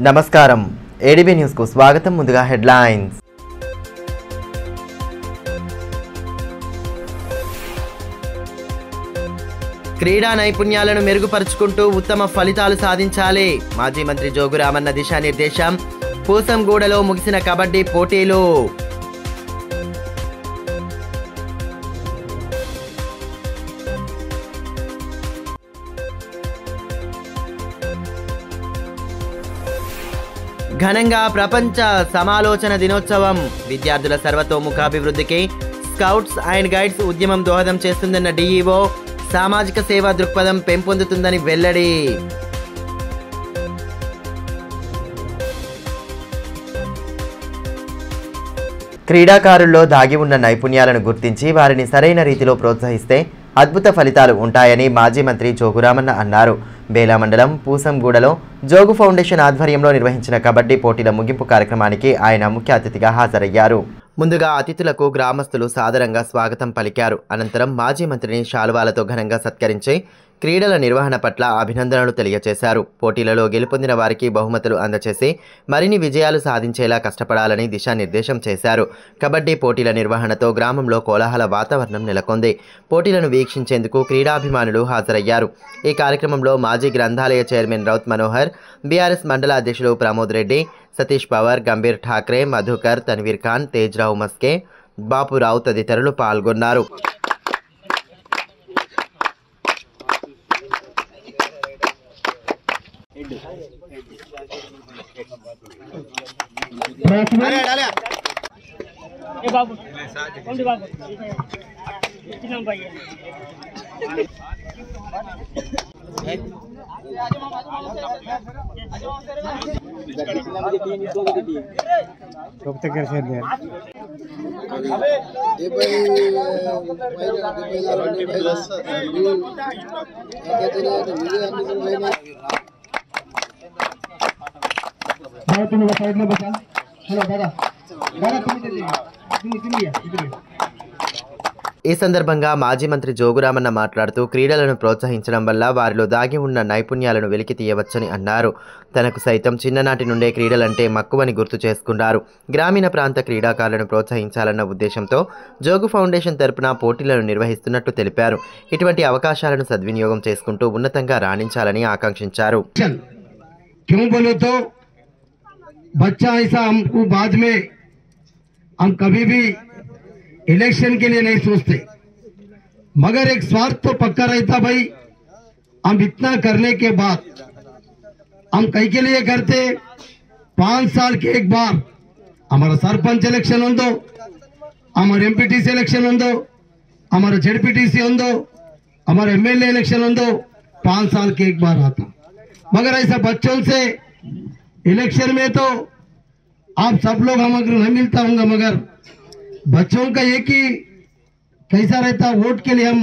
నమస్కారం ADB news కు స్వాగతం. ముందుగా హెడ్లైన్స్. క్రీడా నైపుణ్యాలను మెరుగుపరుచుకుంటూ ఉత్తమ ఫలితాలు సాధించాలి. మాజీ మంత్రి జోగు రామన్న దిశానిర్దేశం. పూసంగూడలో ముగిసిన కబడ్డీ పోటీలు. ఘనంగా ప్రపంచ సమాలోచన దినోత్సవం. విద్యార్థుల సర్వతోముఖాభివృద్ధికి స్కౌట్స్ అండ్ గైడ్స్ ఉద్యమం దోహదం చేస్తుందన్న డీఈఓ. సామాజిక సేవా దృక్పథం పెంపొందుతుందని వెల్లడి. క్రీడాకారుల్లో దాగి ఉన్న నైపుణ్యాలను గుర్తించి వారిని సరైన రీతిలో ప్రోత్సహిస్తే అద్భుత ఫలితాలు ఉంటాయని మాజీ మంత్రి జోగు రామన్న అన్నారు. బేలా మండలం పూసంగూడలో జోగు ఫౌండేషన్ ఆధ్వర్యంలో నిర్వహించిన కబడ్డీ పోటీల ముగింపు కార్యక్రమానికి ఆయన ముఖ్య అతిథిగా హాజరయ్యారు. ముందుగా అతిథులకు గ్రామస్తులు సాదరంగా స్వాగతం పలికారు. అనంతరం మాజీ మంత్రిని శాలువాలతో ఘనంగా సత్కరించి క్రీడల నిర్వహణ పట్ల అభినందనలు తెలియజేశారు. పోటీలలో గెలుపొందిన వారికి బహుమతులు అందజేసి మరిన్ని విజయాలు సాధించేలా కష్టపడాలని దిశానిర్దేశం చేశారు. కబడ్డీ పోటీల నిర్వహణతో గ్రామంలో కోలాహల వాతావరణం నెలకొంది. పోటీలను వీక్షించేందుకు క్రీడాభిమానులు హాజరయ్యారు. ఈ కార్యక్రమంలో మాజీ గ్రంథాలయ చైర్మన్ రౌత్ మనోహర్, బీఆర్ఎస్ మండల అధ్యక్షులు ప్రమోద్ రెడ్డి, సతీష్ పవార్, గంభీర్ ఠాక్రే, మధుకర్, తన్వీర్ ఖాన్, తేజ్రావు మస్కే, బాపురావు తదితరులు పాల్గొన్నారు. ఈ సందర్భంగా మాజీ మంత్రి జోగు రామన్న మాట్లాడుతూ క్రీడలను ప్రోత్సహించడం వల్ల వారిలో దాగి ఉన్న నైపుణ్యాలను వెలికి తీయవచ్చని అన్నారు. తనకు సైతం చిన్ననాటి నుండే క్రీడలంటే మక్కువని గుర్తు చేసుకున్నారు. గ్రామీణ ప్రాంత క్రీడాకారులను ప్రోత్సహించాలన్న ఉద్దేశంతో జోగు ఫౌండేషన్ తరపున పోటీలను నిర్వహిస్తున్నట్టు తెలిపారు. ఇటువంటి అవకాశాలను సద్వినియోగం చేసుకుంటూ ఉన్నతంగా రాణించాలని ఆకాంక్షించారు. बच्चा ऐसा हमको बाद में हम कभी भी इलेक्शन के लिए नहीं सोचते, मगर एक स्वार्थ तो पक्का रहता भाई. हम इतना करने के बाद हम कई के लिए करते. 5 साल के एक बार हमारा सरपंच इलेक्शन हो, हमारे एमपीटीसी इलेक्शन हो, हमारा जेडपीटीसी हो, हमारा एमएलए इलेक्शन हो. 5 साल के एक बार आता. मगर ऐसा बच्चों से इलेक्शन में तो आप सब लोग हम अगर नहीं मिलता होंगे, मगर बच्चों का एक ही कैसा रहता, वोट के लिए हम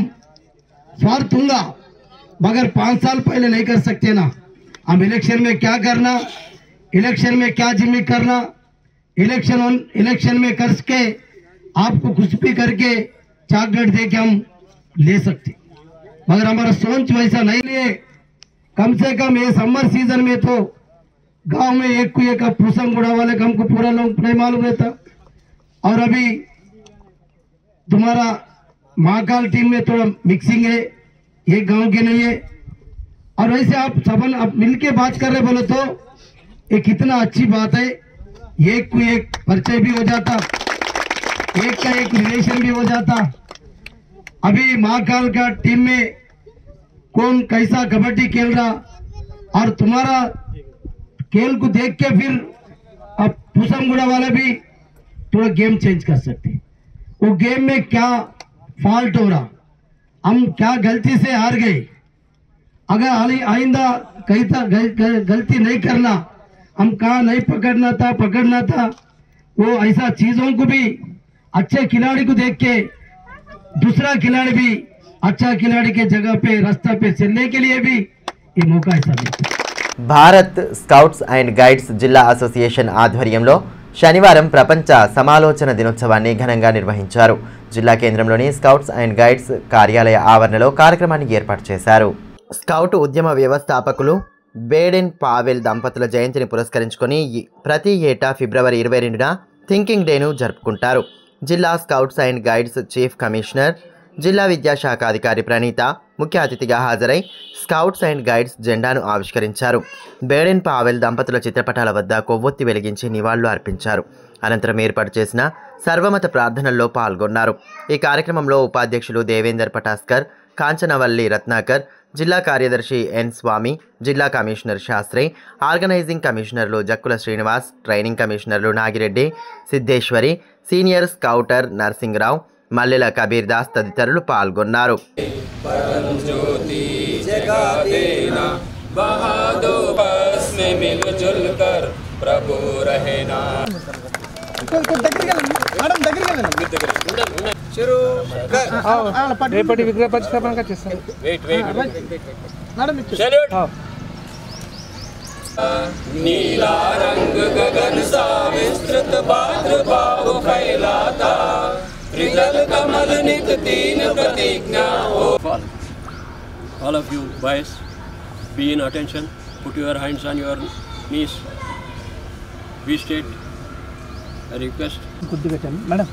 स्वार्थ होगा, मगर 5 साल पहले नहीं कर सकते ना. हम इलेक्शन में क्या करना, इलेक्शन में क्या जिम्मे करना, इलेक्शन में कर के आपको कुछ भी करके चॉकलेट दे के हम ले सकते, मगर हमारा सोच वैसा नहीं लिए. कम से कम ये समर सीजन में तो गांव में एक को एक पूसंगुड़ा वाले का हमको पूरा लोग नहीं मालूम रहता. और अभी तुम्हारा महाकाल टीम में थोड़ा मिक्सिंग है, एक गांव के नहीं है. और वैसे आप सबन आप मिलके बात कर रहे बोले तो ये कितना अच्छी बात है. एक को एक परिचय भी हो जाता, एक का एक रिलेशन भी हो जाता. अभी महाकाल का टीम में कौन कैसा कबड्डी खेल रहा, और तुम्हारा खेल को देख के फिर अब पूसमगुड़ा वाले भी थोड़ा गेम चेंज कर सकते. वो गेम में क्या फॉल्ट हो रहा, हम क्या गलती से हार गए, अगर आइंदा कहीं गलती नहीं करना, हम कहाँ नहीं पकड़ना था. वो ऐसा चीजों को भी अच्छे खिलाड़ी को देख के दूसरा खिलाड़ी भी अच्छा खिलाड़ी के जगह पे रास्ता पे चलने के लिए भी ये मौका ऐसा देता. భారత్ స్కౌట్స్ అండ్ గైడ్స్ జిల్లా అసోసియేషన్ ఆధ్వర్యంలో శనివారం ప్రపంచ సమాలోచన దినోత్సవాన్ని ఘనంగా నిర్వహించారు. జిల్లా కేంద్రంలోని స్కౌట్స్ అండ్ గైడ్స్ కార్యాలయ ఆవరణలో కార్యక్రమాన్ని ఏర్పాటు చేశారు. స్కౌట్ ఉద్యమ వ్యవస్థాపకులు బేడెన్ పావెల్ దంపతుల జయంతిని పురస్కరించుకొని ప్రతి ఏటా ఫిబ్రవరి 22న థింకింగ్ డేను జరుపుకుంటారు. జిల్లా scouts and guides chief commissioner, జిల్లా విద్యాశాఖ అధికారి ప్రణీత ముఖ్య అతిథిగా హాజరై స్కౌట్స్ అండ్ గైడ్స్ జెండాను ఆవిష్కరించారు. బేడెన్ పావెల్ దంపతుల చిత్రపటాల వద్ద కొవ్వొత్తి వెలిగించి నివాళులు అర్పించారు. అనంతరం ఏర్పాటు చేసిన సర్వమత ప్రార్థనల్లో పాల్గొన్నారు. ఈ కార్యక్రమంలో ఉపాధ్యక్షులు దేవేందర్ పటాస్కర్, కాంచనవల్లి రత్నాకర్, జిల్లా కార్యదర్శి ఎన్ స్వామి, జిల్లా కమిషనర్ శాస్త్రి, ఆర్గనైజింగ్ కమిషనర్లు జక్కుల శ్రీనివాస్, ట్రైనింగ్ కమిషనర్లు నాగిరెడ్డి, సిద్ధేశ్వరి, సీనియర్ స్కౌటర్ నర్సింగ్రావు, మల్లెల కబీర్ దాస్ తదితరులు పాల్గొన్నారు. రేపటి విగ్రహ ప్రతిష్టాపన చేస్తాం. नीला रंग गगन सा विस्तृत भाद्रभाव फैलाता, हृदय कमल नित दीन प्रतिज्ञा हो. All of you boys, be in attention. Put your hands on your knees. Be straight. I request. Madam.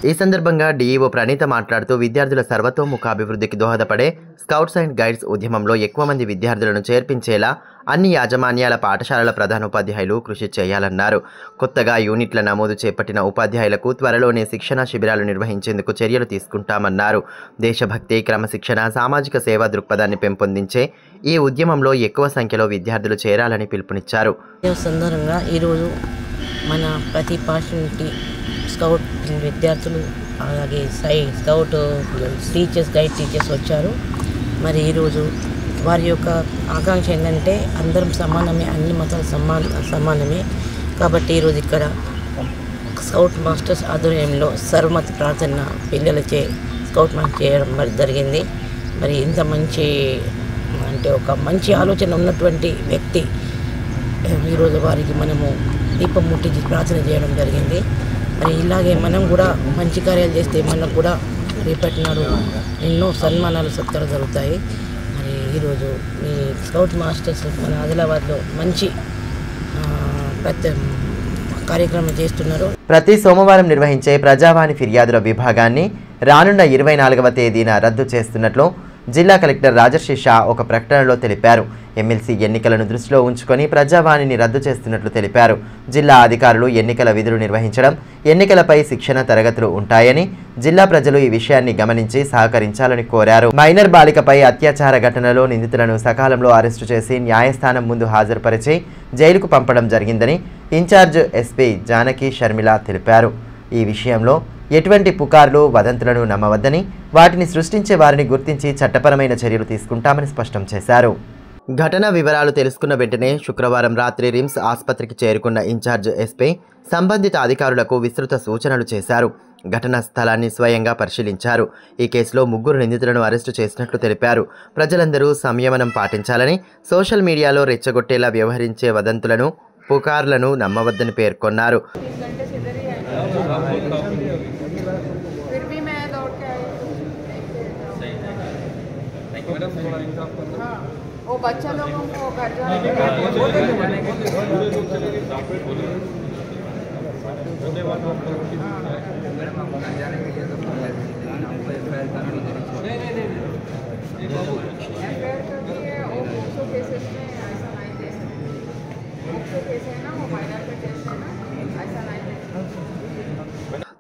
ఈ సందర్భంగా డీఈఓ ప్రణీత మాట్లాడుతూ విద్యార్థుల సర్వతోముఖాభివృద్ధికి దోహదపడే స్కౌట్స్ అండ్ గైడ్స్ ఉద్యమంలో ఎక్కువ మంది విద్యార్థులను చేర్పించేలా అన్ని యాజమాన్యాల పాఠశాలల ప్రధానోపాధ్యాయులు కృషి చేయాలన్నారు. కొత్తగా యూనిట్ల నమోదు చేపట్టిన ఉపాధ్యాయులకు త్వరలోనే శిక్షణా శిబిరాలు నిర్వహించేందుకు చర్యలు తీసుకుంటామన్నారు. దేశభక్తి, క్రమశిక్షణ, సామాజిక సేవా దృక్పథాన్ని పెంపొందించే ఈ ఉద్యమంలో ఎక్కువ సంఖ్యలో విద్యార్థులు చేరాలని పిలుపునిచ్చారు. సందర్భంగా ఈరోజు మన ప్రతి పాఠశాలకి స్కౌట్ విద్యార్థులు అలాగే స్కౌట్ టీచర్స్, గైడ్ టీచర్స్ వచ్చారు. మరి ఈరోజు వారి యొక్క ఆకాంక్ష ఏంటంటే అందరం సమానమే, అన్ని మతాలు సమానమే. కాబట్టి ఈరోజు ఇక్కడ స్కౌట్ మాస్టర్స్ ఆధ్వర్యంలో సర్వమత ప్రార్థన పిల్లలచే స్కౌట్ మాస్టర్ చేయడం మరి జరిగింది. మరి ఇంత మంచి ఒక మంచి ఆలోచన ఉన్నటువంటి వ్యక్తి ఈరోజు వారికి మనము దీపం ముట్టించి ప్రార్థన చేయడం జరిగింది. మరి ఇలాగే మనం కూడా మంచి కార్యాలు చేస్తే మనకు కూడా రేపటి నాడు ఎన్నో సన్మానాలు సత్కారాలు జరుగుతాయి. మరి ఈరోజు మీ స్కౌట్ మాస్టర్స్ మన ఆదిలాబాద్లో మంచి కార్యక్రమం చేస్తున్నారు. ప్రతి సోమవారం నిర్వహించే ప్రజావాణి ఫిర్యాదుల విభాగాన్ని రానున్న 24వ తేదీన రద్దు చేస్తున్నట్లు జిల్లా కలెక్టర్ రాజర్షి షా ఒక ప్రకటనలో తెలిపారు. ఎమ్మెల్సీ ఎన్నికలను దృష్టిలో ఉంచుకొని ప్రజావాణిని రద్దు చేస్తున్నట్లు తెలిపారు. జిల్లా అధికారులు ఎన్నికల విధులు నిర్వహించడం, ఎన్నికలపై శిక్షణ తరగతులు ఉంటాయని, జిల్లా ప్రజలు ఈ విషయాన్ని గమనించి సహకరించాలని కోరారు. మైనర్ బాలికపై అత్యాచార ఘటనలో నిందితులను సకాలంలో అరెస్టు చేసి న్యాయస్థానం ముందు హాజరుపరిచి జైలుకు పంపడం జరిగిందని ఇన్ఛార్జ్ ఎస్పీ జానకి షర్మిల తెలిపారు. ఈ విషయంలో ఎటువంటి పుకార్లు, వదంతులను నమ్మవద్దని, వాటిని సృష్టించే వారిని గుర్తించి చట్టపరమైన చర్యలు తీసుకుంటామని స్పష్టం చేశారు. ఘటన వివరాలు తెలుసుకున్న వెంటనే శుక్రవారం రాత్రి రిమ్స్ ఆసుపత్రికి చేరుకున్న ఇన్ఛార్జ్ ఎస్పీ సంబంధిత అధికారులకు విస్తృత సూచనలు చేశారు. ఘటనా స్థలాన్ని స్వయంగా పరిశీలించారు. ఈ కేసులో 3 నిందితులను అరెస్టు చేసినట్లు తెలిపారు. ప్రజలందరూ సంయమనం పాటించాలని, సోషల్ మీడియాలో రెచ్చగొట్టేలా వ్యవహరించే వదంతులను, పుకార్లను నమ్మవద్దని పేర్కొన్నారు. वो बच्चा लोगों को घर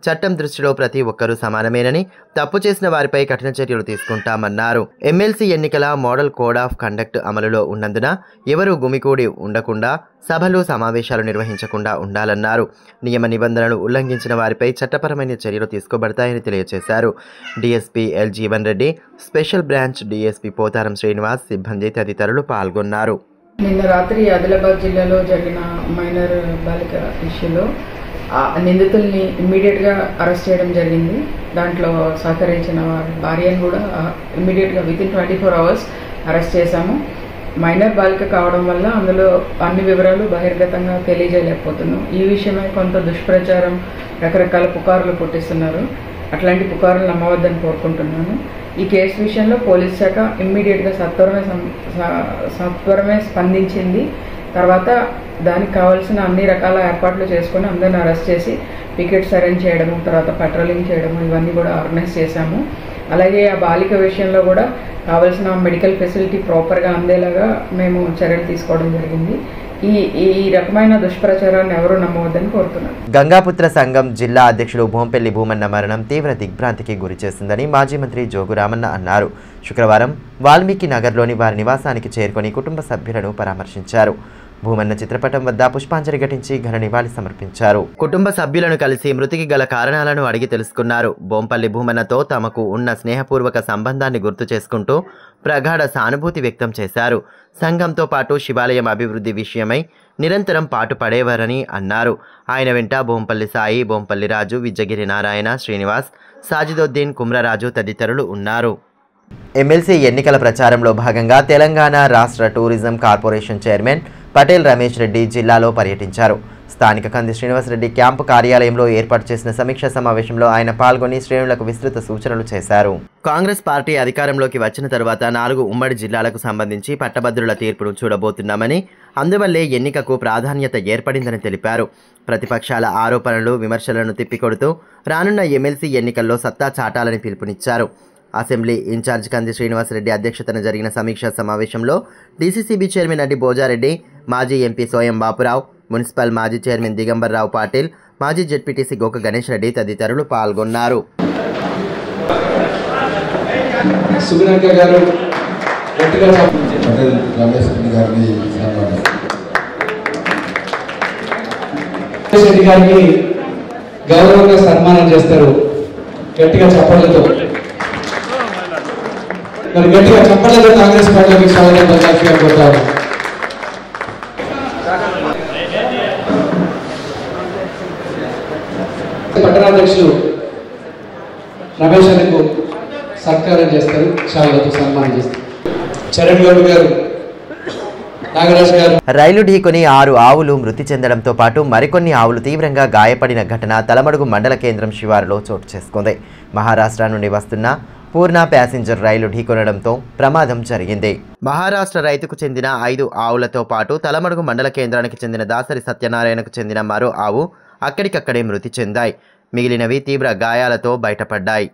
చట్టం దృష్టిలో ప్రతి ఒక్కరూ సమానమేనని, తప్పు చేసిన వారిపై కఠిన చర్యలు తీసుకుంటామన్నారు. ఎమ్మెల్సీ ఎన్నికల మోడల్ కోడ్ ఆఫ్ కండక్ట్ అమలులో ఉన్నందున ఎవరూ గుమికూడి ఉండకుండా, సభలు, సమావేశాలు నిర్వహించకుండా ఉండాలన్నారు. నియమ నిబంధనలు ఉల్లంఘించిన వారిపై చట్టపరమైన చర్యలు తీసుకోబడతాయని తెలియజేశారు. DSP L Jeevan Reddy, special branch DSP Potharam Srinivas, సిబ్బంది తదితరులు పాల్గొన్నారు. నిన్న రాత్రి ఆదిలాబాద్ జిల్లాలో జరిగిన మైనర్ బాలిక ఇష్యూలో నిందితుల్ని ఇమ్మీడియట్గా అరెస్ట్ చేయడం జరిగింది. దాంట్లో సహకరించిన వారి భార్యను కూడా ఇమ్మీడియట్గా వితిన్ 24 hours అరెస్ట్ చేశాము. మైనర్ బాలిక కావడం వల్ల అందులో అన్ని వివరాలు బహిర్గతంగా తెలియజేయలేకపోతున్నాం. ఈ విషయమై కొంత దుష్ప్రచారం, రకరకాల పుకార్లు పుట్టిస్తున్నారు. అట్లాంటి పుకార్లు నమ్మవద్దని కోరుకుంటున్నాను. ఈ కేసు విషయంలో పోలీస్ శాఖ ఇమ్మీడియట్గా సత్వరమే స్పందించింది. తర్వాత దానికి కావాల్సిన అన్ని రకాల ఏర్పాట్లు చేసుకొని అందరిని అరెస్ట్ చేసి పికెట్స్ అరేంజ్ చేయడము, తర్వాత పెట్రోలింగ్ చేయడము, ఇవన్నీ కూడా ఆర్గనైజ్ చేశాము. అలాగే ఆ బాలిక విషయంలో కూడా కావాల్సిన మెడికల్ ఫెసిలిటీ ప్రాపర్గా అందేలాగా మేము చర్యలు తీసుకోవడం జరిగింది. ఈ రకమైన దుష్ప్రచారాన్ని ఎవరూ నమ్మవద్దని కోరుతున్నాను. గంగాపుత్ర సంఘం జిల్లా అధ్యక్షుడు భూంపల్లి భూమన్న మరణం తీవ్ర దిగ్భ్రాంతికి గురి చేసిందని మాజీ మంత్రి జోగురామన్న అన్నారు. శుక్రవారం వాల్మీకి నగర్లోని వారి నివాసానికి చేరుకొని కుటుంబ సభ్యులను పరామర్శించారు. భూమన్న చిత్రపటం వద్ద పుష్పాంజలి ఘటించి ఘన నివాళి సమర్పించారు. కుటుంబ సభ్యులను కలిసి మృతికి గల కారణాలను అడిగి తెలుసుకున్నారు. బోంపల్లి భూమన్నతో తమకు ఉన్న స్నేహపూర్వక సంబంధాన్ని గుర్తు చేసుకుంటూ ప్రగాఢ సానుభూతి వ్యక్తం చేశారు. సంఘంతో పాటు శివాలయం అభివృద్ధి విషయమై నిరంతరం పాటుపడేవారని అన్నారు. ఆయన వెంట బోంపల్లి సాయి, బోంపల్లి రాజు, విజ్జగిరి నారాయణ, శ్రీనివాస్, సాజిదోద్దీన్, కుమ్రరాజు తదితరులు ఉన్నారు. ఎమ్మెల్సీ ఎన్నికల ప్రచారంలో భాగంగా తెలంగాణ రాష్ట్ర tourism corporation chairman Patel Ramesh Reddy జిల్లాలో పర్యటించారు. స్థానిక కంది శ్రీనివాసరెడ్డి క్యాంపు కార్యాలయంలో ఏర్పాటు చేసిన సమీక్షా సమావేశంలో ఆయన పాల్గొని శ్రేణులకు విస్తృత సూచనలు చేశారు. కాంగ్రెస్ పార్టీ అధికారంలోకి వచ్చిన తర్వాత 4 ఉమ్మడి జిల్లాలకు సంబంధించి పట్టభద్రుల తీర్పును చూడబోతున్నామని, అందువల్లే ఎన్నికకు ప్రాధాన్యత ఏర్పడిందని తెలిపారు. ప్రతిపక్షాల ఆరోపణలు, విమర్శలను తిప్పికొడుతూ రానున్న ఎమ్మెల్సీ ఎన్నికల్లో సత్తా చాటాలని పిలుపునిచ్చారు. అసెంబ్లీ ఇన్ఛార్జ్ కంది శ్రీనివాసరెడ్డి అధ్యక్షతన జరిగిన సమీక్షా సమావేశంలో డీసీసీబీ చైర్మన్ అడ్డి భోజారెడ్డి, మాజీ ఎంపీ సోయం బాపురావు, మున్సిపల్ మాజీ చైర్మన్ దిగంబర్రావు పాటిల్, మాజీ జెడ్పీటీసీ గోక గణేష్ రెడ్డి తదితరులు పాల్గొన్నారు. గౌరవంగా సన్మానం చేస్తారు. గట్టిగా చప్పట్లతో కాంగ్రెస్ పార్టీకి స్వాగతం పలకాల్సిందిగా కోరుతారు. పట్టణాధ్యక్షులు రమేష్ అన్నకు సత్కారం చేస్తారు, శాలువాతో సన్మానం చేస్తారు. చరణ్ గౌడ్ గారు, నాగరాజ్ గారు. రైలు ఢీకొని 6 ఆవులు మృతి చెందడంతో పాటు మరికొన్ని ఆవులు తీవ్రంగా గాయపడిన ఘటన తలమడుగు మండల కేంద్రం శివారులో చోటు చేసుకుంది. మహారాష్ట్ర నుండి వస్తున్న పూర్ణ ప్యాసింజర్ రైలు ఢీకొనడంతో ప్రమాదం జరిగింది. మహారాష్ట్ర రైతుకు చెందిన 5 ఆవులతో పాటు తలమడుగు మండల కేంద్రానికి చెందిన దాసరి సత్యనారాయణకు చెందిన మరో ఆవు అక్కడికక్కడే మృతి చెందాయి. మిగిలినవి తీవ్ర గాయాలతో బయటపడ్డాయి.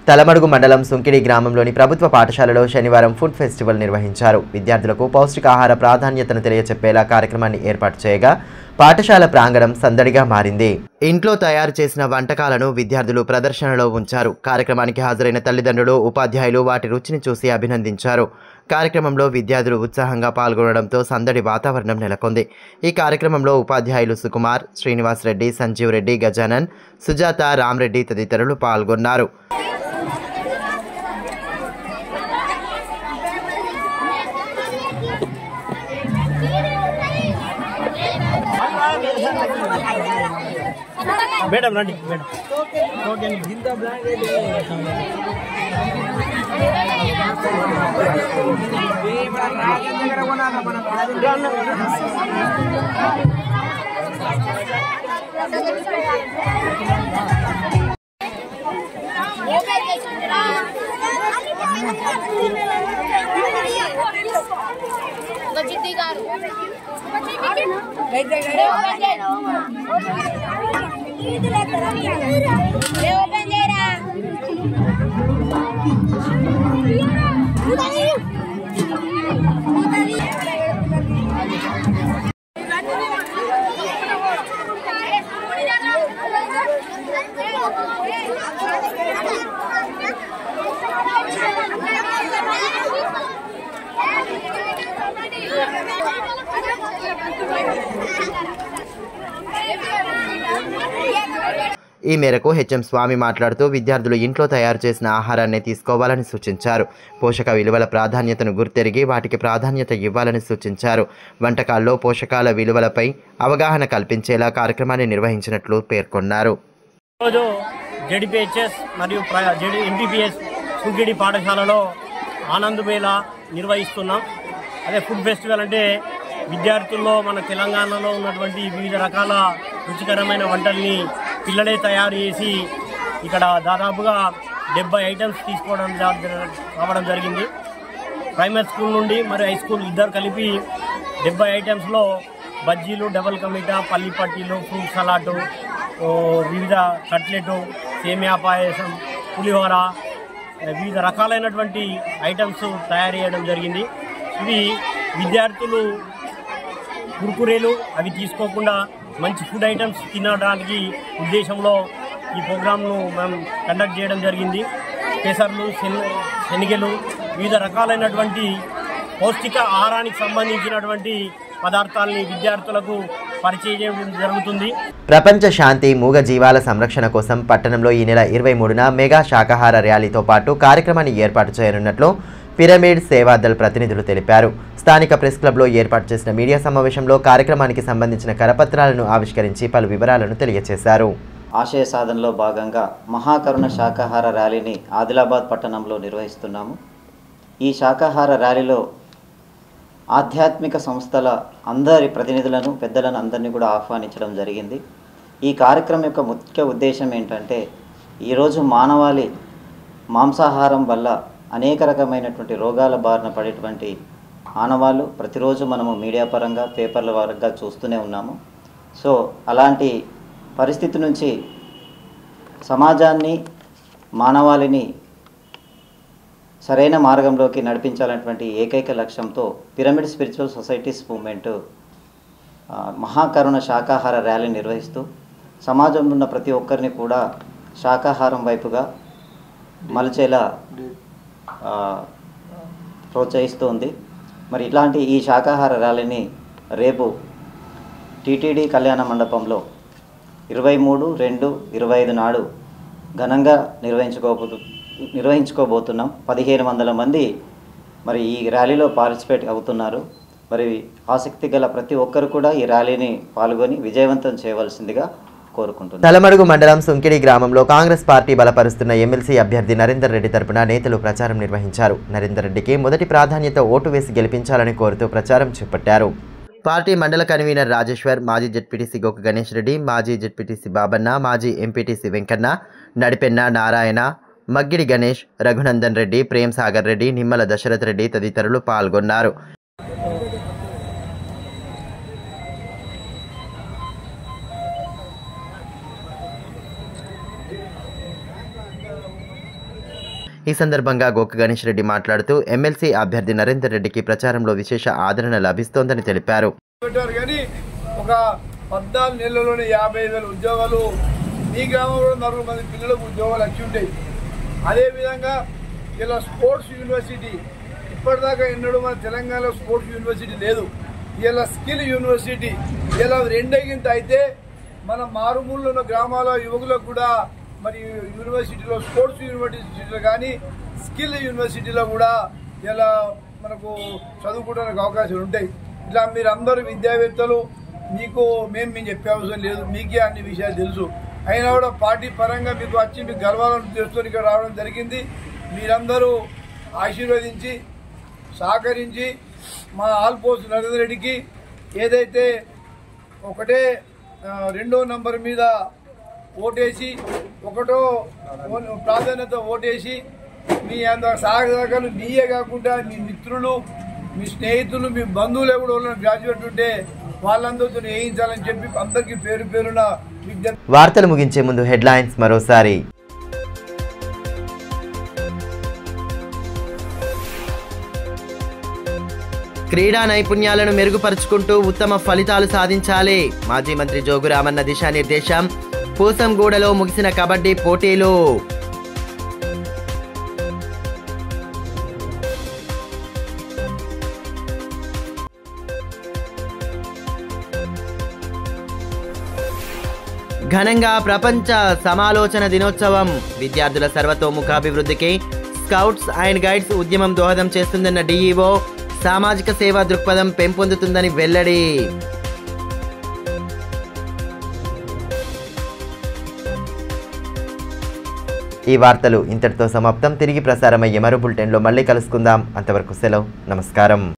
తలమడుగు మండలం సుంకిడి గ్రామంలోని ప్రభుత్వ పాఠశాలలో శనివారం ఫుడ్ ఫెస్టివల్ నిర్వహించారు. విద్యార్థులకు పౌష్టికాహార ప్రాధాన్యతను తెలియచెప్పేలా కార్యక్రమాన్ని ఏర్పాటు చేయగా పాఠశాల ప్రాంగణం సందడిగా మారింది. ఇంట్లో తయారు చేసిన వంటకాలను విద్యార్థులు ప్రదర్శనలో ఉంచారు. కార్యక్రమానికి హాజరైన తల్లిదండ్రులు, ఉపాధ్యాయులు వాటి రుచిని చూసి అభినందించారు. కార్యక్రమంలో విద్యార్థులు ఉత్సాహంగా పాల్గొనడంతో సందడి వాతావరణం నెలకొంది. ఈ కార్యక్రమంలో ఉపాధ్యాయులు సుకుమార్, శ్రీనివాస్ రెడ్డి, సంజీవ్ రెడ్డి, గజానన్, సుజాత, రామ్రెడ్డి తదితరులు పాల్గొన్నారు. మేడం రండి మేడం. ఓకే ఇంత బ్లాంకెట్ ఈ మేరకు హెచ్ఎం స్వామి మాట్లాడుతూ విద్యార్థులు ఇంట్లో తయారు చేసిన ఆహారాన్ని తీసుకోవాలని సూచించారు. పోషక విలువల ప్రాధాన్యతను గుర్తెరిగి వాటికి ప్రాధాన్యత ఇవ్వాలని సూచించారు. వంటకాల్లో పోషకాల విలువలపై అవగాహన కల్పించేలా కార్యక్రమాన్ని నిర్వహించినట్లు పేర్కొన్నారు. ఈరోజు జెడ్పీహెచ్ఎస్ మరియు ఎంపీపీఎస్ సుగిడి పాఠశాలలో ఆనంద్ మేళా నిర్వహిస్తున్నాం. అదే ఫుడ్ ఫెస్టివల్ అంటే విద్యార్థుల్లో మన తెలంగాణలో ఉన్నటువంటి వివిధ రకాల రుచికరమైన వంటల్ని పిల్లలే తయారు చేసి ఇక్కడ దాదాపుగా 70 ఐటమ్స్ రావడం జరిగింది. ప్రైమరీ స్కూల్ నుండి మరియు హై స్కూల్ ఇద్దరు కలిపి 70 ఐటమ్స్లో బజ్జీలు, డబల్ కమిటా, పల్లి పట్టీలు, ఫ్రూట్ సలాడ్, వివిధ కట్లెట్, సేమియా పాయసం, పులిహోర, వివిధ రకాలైనటువంటి ఐటమ్స్ తయారు చేయడం జరిగింది. ఇవి విద్యార్థులు కుర్కురేలు అవి తీసుకోకుండా మంచి ఫుడ్ ఐటమ్స్ తినడానికి ఉద్దేశంలో ఈ ప్రోగ్రాంను మనం కండక్ట్ చేయడం జరిగింది. పెసర్లు, శనగలు, వివిధ రకాలైనటువంటి పౌష్టిక ఆహారానికి సంబంధించినటువంటి పదార్థాలని విద్యార్థులకు పరిచయం చేయడం జరుగుతుంది. ప్రపంచ శాంతి మూగ జీవాల సంరక్షణ కోసం పట్టణంలో ఈ నెల 23న మెగా శాకాహార ర్యాలీతో పాటు కార్యక్రమాన్ని ఏర్పాటు చేయనున్నట్లు పిరమిడ్ సేవాదల్ ప్రతినిధులు తెలిపారు. స్థానిక ప్రెస్ క్లబ్లో ఏర్పాటు చేసిన మీడియా సమావేశంలో కార్యక్రమానికి సంబంధించిన కరపత్రాలను ఆవిష్కరించి పలు వివరాలను తెలియజేశారు. ఆశయ సాధనలో భాగంగా మహాకరుణ శాకాహార ర్యాలీని ఆదిలాబాద్ పట్టణంలో నిర్వహిస్తున్నాము. ఈ శాకాహార ర్యాలీలో ఆధ్యాత్మిక సంస్థల అందరి ప్రతినిధులను, పెద్దలను అందరినీ కూడా ఆహ్వానించడం జరిగింది. ఈ కార్యక్రమం యొక్క ముఖ్య ఉద్దేశం ఏంటంటే ఈరోజు మానవాళి మాంసాహారం వల్ల అనేక రకమైనటువంటి రోగాల బారిన పడేటువంటి ఆనవాళ్ళు ప్రతిరోజు మనము మీడియా పరంగా, పేపర్ల పరంగా చూస్తూనే ఉన్నాము. సో అలాంటి పరిస్థితి నుంచి సమాజాన్ని, మానవాళిని సరైన మార్గంలోకి నడిపించాలనేటువంటి ఏకైక లక్ష్యంతో పిరమిడ్ స్పిరిచువల్ సొసైటీస్ మూవ్మెంట్ మహాకరుణ శాకాహార ర్యాలీ నిర్వహిస్తూ సమాజంలో ఉన్న ప్రతి ఒక్కరిని కూడా శాకాహారం వైపుగా మలచేలా ప్రోత్సహిస్తుంది. మరి ఇట్లాంటి ఈ శాకాహార ర్యాలీని రేపు టీటీడీ కళ్యాణ మండపంలో 23/2/25 నాడు ఘనంగా నిర్వహించుకోబోతున్నాం. 1500 మంది మరి ఈ ర్యాలీలో పార్టిసిపేట్ అవుతున్నారు. మరి ఆసక్తి గల ప్రతి ఒక్కరు కూడా ఈ ర్యాలీని పాల్గొని విజయవంతం చేయవలసిందిగా కోరుకుంటున్నాను. తలమడుగు మండలం సుంకిడి గ్రామంలో కాంగ్రెస్ పార్టీ బలపరుస్తున్న ఎమ్మెల్సీ అభ్యర్థి నరేందర్ రెడ్డి తరపున నేతలు ప్రచారం నిర్వహించారు. నరేందర్ రెడ్డికి మొదటి ప్రాధాన్యత ఓటు వేసి గెలిపించాలని కోరుతూ ప్రచారం చేపట్టారు. పార్టీ మండల కన్వీనర్ రాజేశ్వర్, మాజీ జెడ్పీటీసీ గోక గణేష్ రెడ్డి, మాజీ జెడ్పీటీసీ బాబన్న, మాజీ ఎంపీటీసీ వెంకన్న, నడిపెన్న నారాయణ, మగ్గిడి గణేష్, రఘునందన్ రెడ్డి, ప్రేమ్ సాగర్ రెడ్డి, నిమ్మల దశరథ్ రెడ్డి తదితరులు పాల్గొన్నారు. ఈ సందర్భంగా గోక గణేష్ రెడ్డి మాట్లాడుతూ ఎమ్మెల్సీ అభ్యర్థి నరేందర్ రెడ్డికి ప్రచారంలో విశేష ఆదరణ లభిస్తోందని తెలిపారు. ఒక 14 నెలల్లోనే 55,000 ఉద్యోగాలు, ఈ గ్రామంలో 4 మంది పిల్లలకు ఉద్యోగాలు వచ్చి ఉంటాయి. అదేవిధంగా ఇలా స్పోర్ట్స్ యూనివర్సిటీ ఇప్పటిదాకా ఎన్నడూ మన తెలంగాణలో స్పోర్ట్స్ యూనివర్సిటీ లేదు. ఇలా స్కిల్ యూనివర్సిటీ ఇలా రెండగింత అయితే మన మారుమూలలో ఉన్న గ్రామాల యువకులకు కూడా మరి యూనివర్సిటీలో స్పోర్ట్స్ యూనివర్సిటీలో కానీ స్కిల్ యూనివర్సిటీలో కూడా ఇలా మనకు చదువుకోవడానికి అవకాశాలు ఉంటాయి. ఇట్లా మీరు అందరూ విద్యావేత్తలు, మీకు మేము చెప్పే అవసరం లేదు, మీకే అన్ని విషయాలు తెలుసు. అయినా కూడా పార్టీ పరంగా మీకు వచ్చి మీకు గర్వాలను తెలుసుకొని ఇక్కడ రావడం జరిగింది. మీరందరూ ఆశీర్వదించి సహకరించి మా ఆల్పోస్ట్ నరేందర్ రెడ్డికి ఏదైతే ఒకటే 2వ నంబర్ మీద ఓటేసి 1వ ప్రాధాన్యత ఓటేసి మీ సహకారాలు మీయే కాకుండా మీ మిత్రులు, మీ స్నేహితులు, మీ బంధువులు కూడా గ్రాడ్యుయేట్ ఉంటే వాళ్ళందరితో వేయించాలని చెప్పి అందరికీ పేరు పేరున విజ్ఞప్తి. వార్తలు ముగించే ముందు హెడ్లైన్స్ మరోసారి. క్రీడా నైపుణ్యాలను మెరుగుపరుచుకుంటూ ఉత్తమ ఫలితాలు సాధించాలి. మాజీ మంత్రి జోగురామన్న దిశానిర్దేశం. పూసంగూడలో ముగిసిన కబడ్డీ పోటీలు. ఘనంగా ప్రపంచ సమాలోచన దినోత్సవం. విద్యార్థుల సర్వతోముఖాభివృద్ధికి స్కౌట్స్ అండ్ గైడ్స్ ఉద్యమం దోహదం చేస్తుందన్న డిఈఓ. సామాజిక సేవా దృక్పథం పెంపొందుతుందని వెల్లడి. ఈ వార్తలు ఇంతటితో సమాప్తం. తిరిగి ప్రసారమయ్యే మరో బులెటిన్లో మళ్ళీ కలుసుకుందాం. అంతవరకు సెలవు. నమస్కారం.